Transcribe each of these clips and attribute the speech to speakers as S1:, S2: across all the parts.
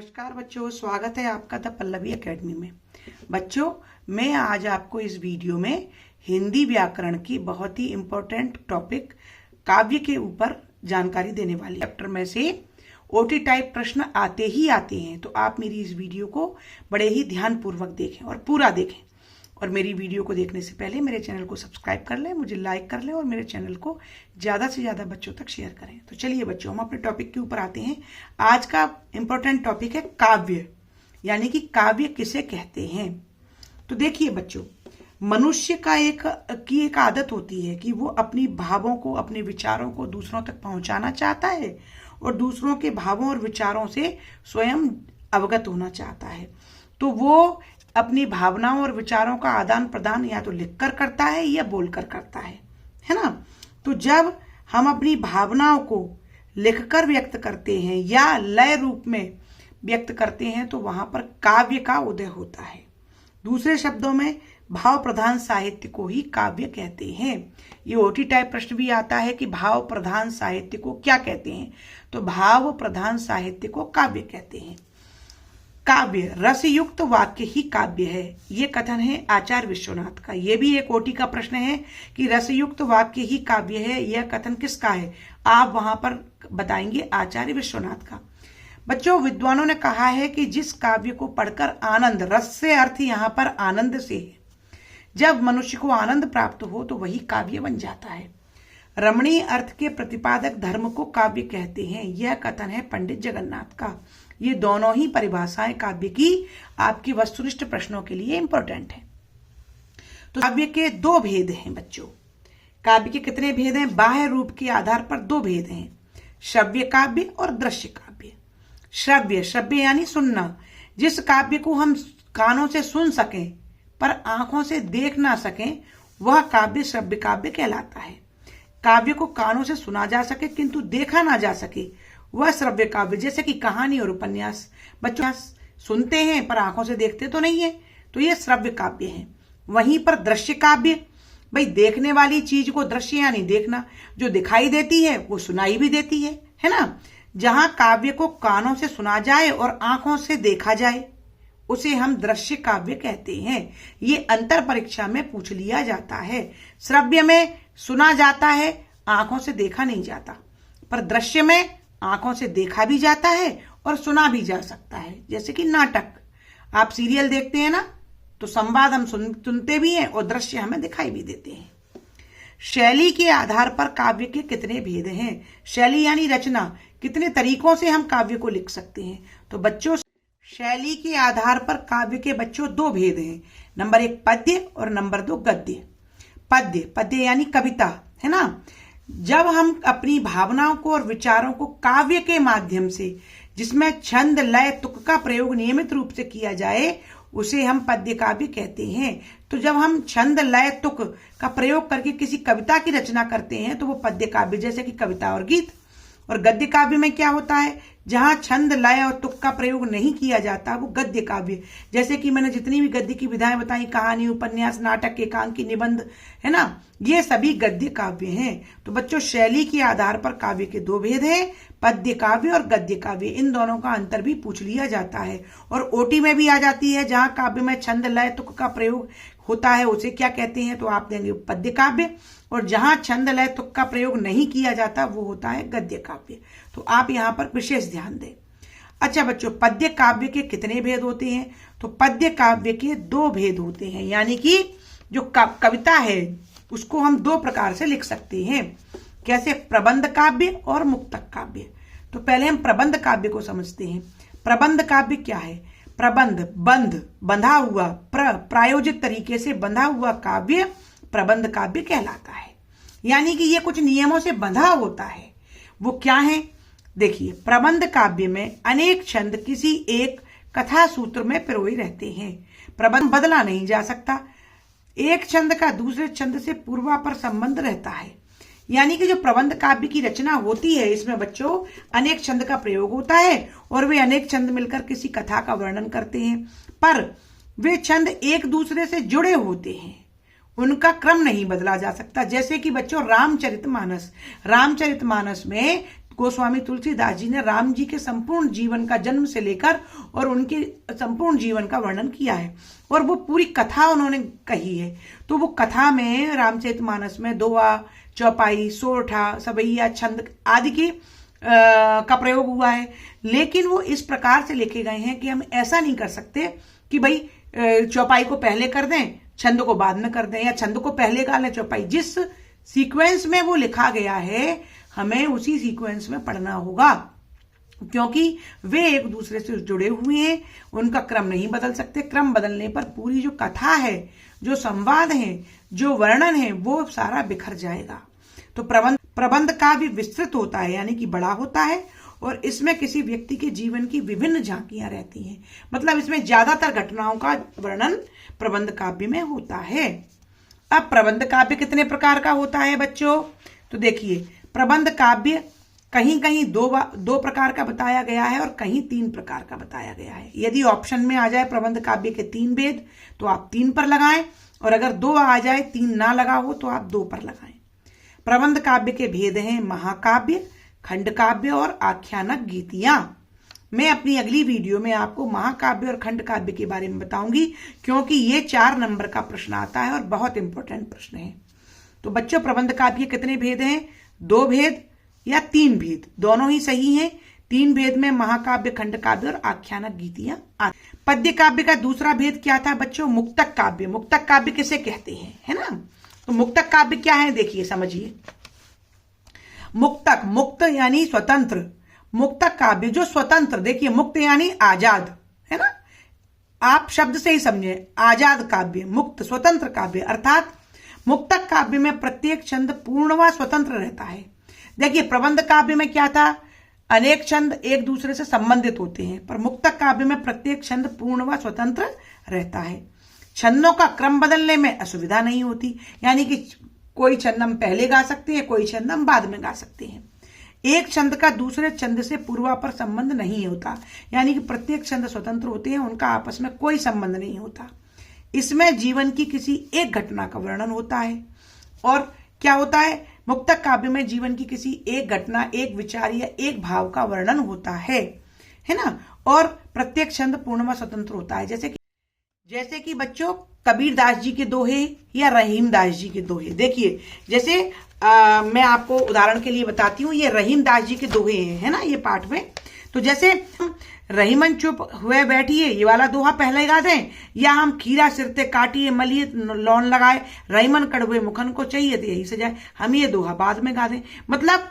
S1: नमस्कार बच्चों, स्वागत है आपका द पल्लवी एकेडमी में। बच्चों, मैं आज आपको इस वीडियो में हिंदी व्याकरण की बहुत ही इम्पोर्टेंट टॉपिक काव्य के ऊपर जानकारी देने वाली। चैप्टर में से ओटी टाइप प्रश्न आते ही आते हैं, तो आप मेरी इस वीडियो को बड़े ही ध्यानपूर्वक देखें और पूरा देखें। और मेरी वीडियो को देखने से पहले मेरे चैनल को सब्सक्राइब कर लें, मुझे लाइक कर लें और मेरे चैनल को ज़्यादा से ज़्यादा बच्चों तक शेयर करें। तो चलिए बच्चों, हम अपने टॉपिक के ऊपर आते हैं। आज का इम्पोर्टेंट टॉपिक है काव्य, यानी कि काव्य किसे कहते हैं। तो देखिए बच्चों, मनुष्य का एक आदत होती है कि वो अपनी भावों को, अपने विचारों को दूसरों तक पहुंचाना चाहता है और दूसरों के भावों और विचारों से स्वयं अवगत होना चाहता है। तो वो अपनी भावनाओं और विचारों का आदान प्रदान या तो लिखकर करता है या बोलकर करता है ना। तो जब हम अपनी भावनाओं को लिखकर व्यक्त करते हैं या लय रूप में व्यक्त करते हैं तो वहां पर काव्य का उदय होता है। दूसरे शब्दों में भाव प्रधान साहित्य को ही काव्य कहते हैं। ये ओटी टाइप प्रश्न भी आता है कि भाव प्रधान साहित्य को क्या कहते हैं, तो भाव प्रधान साहित्य को काव्य कहते हैं। काव्य रसयुक्त वाक्य ही काव्य है, ये कथन है आचार्य विश्वनाथ का। यह भी एक ओटी का प्रश्न है कि रसयुक्त वाक्य ही काव्य है, यह कथन किसका है, आप वहां पर बताएंगे आचार्य विश्वनाथ का। बच्चों, विद्वानों ने कहा है कि जिस काव्य को पढ़कर आनंद, रस से अर्थ यहाँ पर आनंद से है, जब मनुष्य को आनंद प्राप्त हो तो वही काव्य बन जाता है। रमणीय अर्थ के प्रतिपादक धर्म को काव्य कहते हैं, यह कथन है पंडित जगन्नाथ का। ये दोनों ही परिभाषाएं काव्य की आपकी वस्तुनिष्ठ प्रश्नों के लिए इंपॉर्टेंट है। तो काव्य के दो भेद हैं बच्चों। काव्य के कितने भेद हैं? बाह्य रूप के आधार पर दो भेद हैं, श्रव्य काव्य और दृश्य काव्य। श्रव्य यानी सुनना, जिस काव्य को हम कानों से सुन सकें पर आंखों से देख ना सकें, वह काव्य श्रव्य काव्य कहलाता है। काव्य को कानों से सुना जा सके किंतु देखा ना जा सके, वह श्रव्य काव्य, जैसे कि कहानी और उपन्यास। बच्चों सुनते हैं पर आंखों से देखते तो नहीं है, तो ये श्रव्य काव्य है। वहीं पर दृश्य काव्य, भाई देखने वाली चीज को दृश्य यानी देखना, जो दिखाई देती है वो सुनाई भी देती है ना। जहां काव्य को कानों से सुना जाए और आंखों से देखा जाए उसे हम दृश्य काव्य कहते हैं। ये अंतर परीक्षा में पूछ लिया जाता है। श्रव्य में सुना जाता है, आंखों से देखा नहीं जाता, पर दृश्य में आंखों से देखा भी जाता है और सुना भी जा सकता है। जैसे कि नाटक, आप सीरियल देखते हैं ना, तो संवाद हम सुनते भी हैं और दृश्य हमें दिखाई भी देते हैं। शैली के आधार पर काव्य के कितने भेद हैं? शैली यानी रचना, कितने तरीकों से हम काव्य को लिख सकते हैं। तो बच्चों, शैली के आधार पर काव्य के बच्चों दो भेद हैं, नंबर 1 पद्य और नंबर 2 गद्य। पद्य यानी कविता, है ना। जब हम अपनी भावनाओं को और विचारों को काव्य के माध्यम से, जिसमें छंद लय तुक का प्रयोग नियमित रूप से किया जाए, उसे हम पद्य काव्य कहते हैं। तो जब हम छंद लय तुक का प्रयोग करके किसी कविता की रचना करते हैं तो वो पद्य काव्य, जैसे कि कविता और गीत। और गद्य काव्य में क्या होता है, जहां छंद लय और तुक का प्रयोग नहीं किया जाता, वो गद्य काव्य, जैसे कि मैंने जितनी भी गद्य की विधाएं बताई, कहानी, उपन्यास, नाटक, एकांकी, निबंध, है ना, ये सभी गद्य काव्य हैं। तो बच्चों, शैली के आधार पर काव्य के दो भेद हैं, पद्य काव्य और गद्य काव्य। इन दोनों का अंतर भी पूछ लिया जाता है और ओटी में भी आ जाती है। जहां काव्य में छंद लय तुक का प्रयोग होता है उसे क्या कहते हैं, तो आप देंगे पद्य काव्य, और जहां छंद लय तुक का प्रयोग नहीं किया जाता वो होता है गद्य काव्य। तो आप यहाँ पर विशेष ध्यान दें। अच्छा बच्चों, पद्य काव्य के कितने भेद होते हैं? तो पद्य काव्य के दो भेद होते हैं, यानी कि जो कविता है उसको हम दो प्रकार से लिख सकते हैं। कैसे? प्रबंध काव्य और मुक्तक काव्य। तो पहले हम प्रबंध काव्य को समझते हैं। प्रबंध काव्य क्या है? प्रबंध, बंधा हुआ, प्रायोजित तरीके से बंधा हुआ काव्य प्रबंध काव्य कहलाता है। यानी कि ये कुछ नियमों से बंधा होता है। वो क्या है? देखिए, प्रबंध काव्य में अनेक छंद किसी एक कथा सूत्र में पिरोए रहते हैं। प्रबंध बदला नहीं जा सकता, एक छंद का दूसरे छंद से पूर्वापर संबंध रहता है। यानी कि जो प्रबंध काव्य की रचना होती है, इसमें बच्चों अनेक छंद का प्रयोग होता है और वे अनेक छंद मिलकर किसी कथा का वर्णन करते हैं, पर वे छंद एक दूसरे से जुड़े होते हैं, उनका क्रम नहीं बदला जा सकता। जैसे कि बच्चों रामचरितमानस में गोस्वामी तुलसीदास जी ने राम जी के संपूर्ण जीवन का, जन्म से लेकर और उनके संपूर्ण जीवन का वर्णन किया है, और वो पूरी कथा उन्होंने कही है। तो वो कथा में रामचरितमानस में दोहा, चौपाई, सोरठा, सवैया, छंद आदि के का प्रयोग हुआ है। लेकिन वो इस प्रकार से लिखे गए हैं कि हम ऐसा नहीं कर सकते कि भाई चौपाई को पहले कर दें, छंद को बाद में कर दें, या छंद को पहले गा लें चौपाई। जिस सीक्वेंस में वो लिखा गया है हमें उसी सीक्वेंस में पढ़ना होगा, क्योंकि वे एक दूसरे से जुड़े हुए हैं, उनका क्रम नहीं बदल सकते। क्रम बदलने पर पूरी जो कथा है, जो संवाद है, जो वर्णन है, वो सारा बिखर जाएगा। तो प्रबंध काव्य विस्तृत होता है, यानी कि बड़ा होता है, और इसमें किसी व्यक्ति के जीवन की विभिन्न झांकियां रहती हैं। मतलब इसमें ज्यादातर घटनाओं का वर्णन प्रबंध काव्य में होता है। अब प्रबंध काव्य कितने प्रकार का होता है बच्चों? तो देखिए, प्रबंध काव्य कहीं कहीं दो प्रकार का बताया गया है, और कहीं 3 प्रकार का बताया गया है। यदि ऑप्शन में आ जाए प्रबंध काव्य के 3 भेद तो आप 3 पर लगाएं, और अगर 2 आ जाए, 3 ना लगा हो तो आप 2 पर लगाएं। प्रबंध काव्य के भेद हैं महाकाव्य, खंड काव्य और आख्यानक गीतियां। मैं अपनी अगली वीडियो में आपको महाकाव्य और खंड काव्य के बारे में बताऊंगी, क्योंकि ये 4 नंबर का प्रश्न आता है और बहुत इंपॉर्टेंट प्रश्न है। तो बच्चों, प्रबंध काव्य कितने भेद हैं? 2 भेद या 3 भेद, दोनों ही सही हैं। 3 भेद में महाकाव्य, खंड काव्य और आख्यानक गीतियां। पद्य काव्य का दूसरा भेद क्या था बच्चों? मुक्तक काव्य। मुक्तक काव्य किसे कहते हैं, है ना? तो मुक्तक काव्य क्या है, देखिए समझिए। मुक्तक, मुक्त यानी स्वतंत्र, मुक्तक काव्य जो स्वतंत्र, देखिए मुक्त यानी आजाद, है ना? आप शब्द से ही समझे, आजाद काव्य, मुक्त स्वतंत्र काव्य। अर्थात मुक्तक काव्य में प्रत्येक छंद पूर्ण व स्वतंत्र रहता है। देखिए, प्रबंध काव्य में क्या था? अनेक छंद एक दूसरे से संबंधित होते हैं, पर मुक्तक काव्य में प्रत्येक छंद पूर्ण व स्वतंत्र रहता है। छंदों का क्रम बदलने में असुविधा नहीं होती, यानी कि कोई छंद हम पहले गा सकते हैं, कोई छंद हम बाद में गा सकते हैं। एक छंद का दूसरे छंद से पूर्वापर संबंध नहीं होता, यानी कि प्रत्येक छंद स्वतंत्र होते हैं, उनका आपस में कोई संबंध नहीं होता। इसमें जीवन की किसी एक घटना का वर्णन होता है। और क्या होता है? मुक्तक काव्य में जीवन की किसी एक घटना, एक विचार या एक भाव का वर्णन होता है ना? और प्रत्येक छंद पूर्ण व स्वतंत्र होता है। जैसे कि बच्चों, कबीरदास जी के दोहे या रहीमदास जी के दोहे। देखिए, जैसे मैं आपको उदाहरण के लिए बताती हूँ, ये रहीमदास जी के दोहे हैं, है ना, ये पाठ में। तो जैसे रहीमन चुप हुए बैठिए, ये वाला दोहा पहले गा दें, या हम खीरा सिरते काटिए मलिए लौन लगाए, रहीमन कड़वे मुखन को चाहिए तो यही सजाए, हम ये दोहा बाद में गा दें। मतलब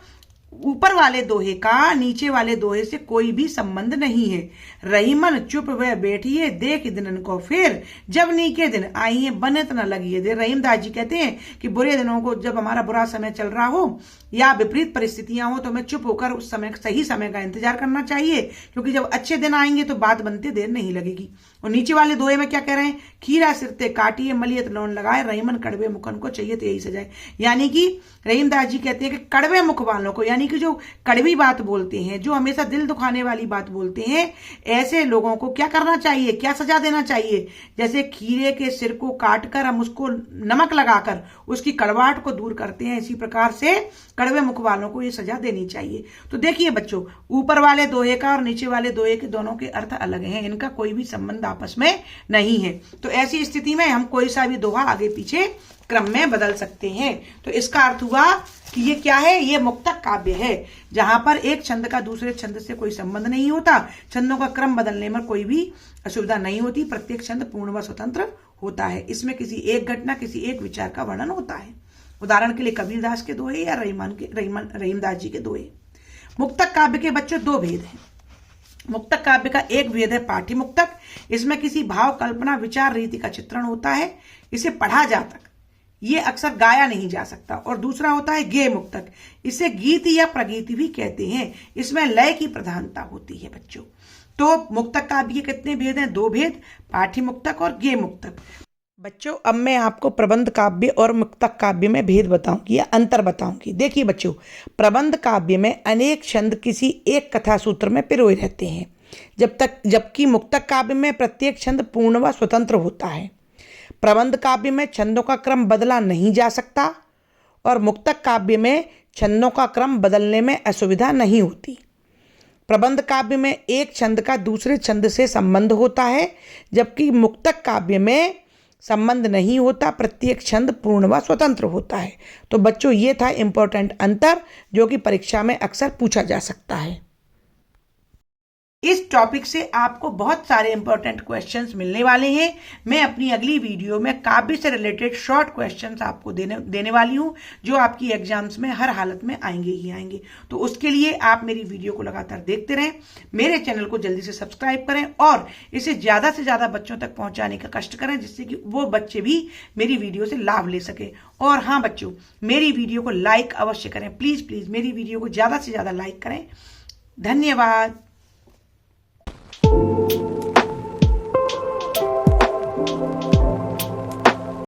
S1: ऊपर वाले दोहे का नीचे वाले दोहे से कोई भी संबंध नहीं है। रहीमन चुप वे बैठिए, देख दिनन को फिर, जब नीके दिन आइए बने तो न लगिए दे। रहीमदास जी कहते हैं कि बुरे दिनों को, जब हमारा बुरा समय चल रहा हो या विपरीत परिस्थितियां हो, तो हमें चुप होकर उस समय, सही समय का इंतजार करना चाहिए, क्योंकि जब अच्छे दिन आएंगे तो बात बनते देर नहीं लगेगी। और नीचे वाले दोहे में क्या कह रहे हैं? खीरा सिरते काटिए मलियत लौन लगाए, रहीमन कड़वे मुखन को चाहिए तो यही सजाए। यानी कि रहीमदास जी कहते हैं कि कड़वे मुख वालों को, यानी कि जो कड़वी बात बोलते हैं, जो हमेशा दिल दुखाने वाली बात बोलते हैं, ऐसे लोगों को क्या करना चाहिए, क्या सजा देना चाहिए? जैसे खीरे के सिर को काटकर हम उसको नमक लगाकर उसकी कड़वाहट को दूर करते हैं, इसी प्रकार से कड़वे मुख वालों को ये सजा देनी चाहिए। तो देखिए बच्चों, ऊपर वाले दोहे का और नीचे वाले दोहे के दोनों के अर्थ अलग हैं, इनका कोई भी संबंध आपस में नहीं है। तो ऐसी स्थिति में हम कोई सा भी दोहा आगे पीछे क्रम में बदल सकते हैं। तो इसका अर्थ हुआ कि ये क्या है? ये मुक्तक काव्य है, जहां पर एक छंद का दूसरे छंद से कोई संबंध नहीं होता, छंदों का क्रम बदलने में कोई भी असुविधा नहीं होती, प्रत्येक छंद पूर्ण व स्वतंत्र होता है। इसमें किसी एक घटना, किसी एक विचार का वर्णन होता है। उदाहरण के लिए कबीरदास के दोहे या रहीमदास जी के दोहे। मुक्तक काव्य के बच्चों 2 भेद हैं। मुक्तक काव्य का एक भेद है पाठ्य मुक्तक, इसमें किसी भाव, कल्पना, विचार, रीति का चित्रण होता है, इसे पढ़ा जाता, ये अक्सर गाया नहीं जा सकता। और दूसरा होता है गेय मुक्तक, इसे गीत या प्रगीति भी कहते हैं, इसमें लय की प्रधानता होती है बच्चों। तो मुक्तक काव्य के कितने भेद हैं? 2 भेद, पाठ्य मुक्तक और गेय मुक्तक। बच्चों, अब मैं आपको प्रबंध काव्य और मुक्तक काव्य में भेद बताऊंगी या अंतर बताऊंगी। देखिए बच्चों, प्रबंध काव्य में अनेक छंद किसी एक कथा सूत्र में पिरोए रहते हैं, जबकि मुक्तक काव्य में प्रत्येक छंद पूर्ण व स्वतंत्र होता है। प्रबंध काव्य में छंदों का क्रम बदला नहीं जा सकता और मुक्तक काव्य में छंदों का क्रम बदलने में असुविधा नहीं होती। प्रबंध काव्य में एक छंद का दूसरे छंद से संबंध होता है, जबकि मुक्तक काव्य में संबंध नहीं होता, प्रत्येक छंद पूर्ण व स्वतंत्र होता है। तो बच्चों, ये था इंपॉर्टेंट अंतर जो कि परीक्षा में अक्सर पूछा जा सकता है। इस टॉपिक से आपको बहुत सारे इंपॉर्टेंट क्वेश्चंस मिलने वाले हैं। मैं अपनी अगली वीडियो में काव्य से रिलेटेड शॉर्ट क्वेश्चंस आपको देने वाली हूं, जो आपकी एग्जाम्स में हर हालत में आएंगे ही आएंगे। तो उसके लिए आप मेरी वीडियो को लगातार देखते रहें, मेरे चैनल को जल्दी से सब्सक्राइब करें और इसे ज्यादा से ज्यादा बच्चों तक पहुंचाने का कष्ट करें, जिससे कि वो बच्चे भी मेरी वीडियो से लाभ ले सके। और हाँ बच्चों, मेरी वीडियो को लाइक अवश्य करें, प्लीज प्लीज मेरी वीडियो को ज्यादा से ज्यादा लाइक करें। धन्यवाद।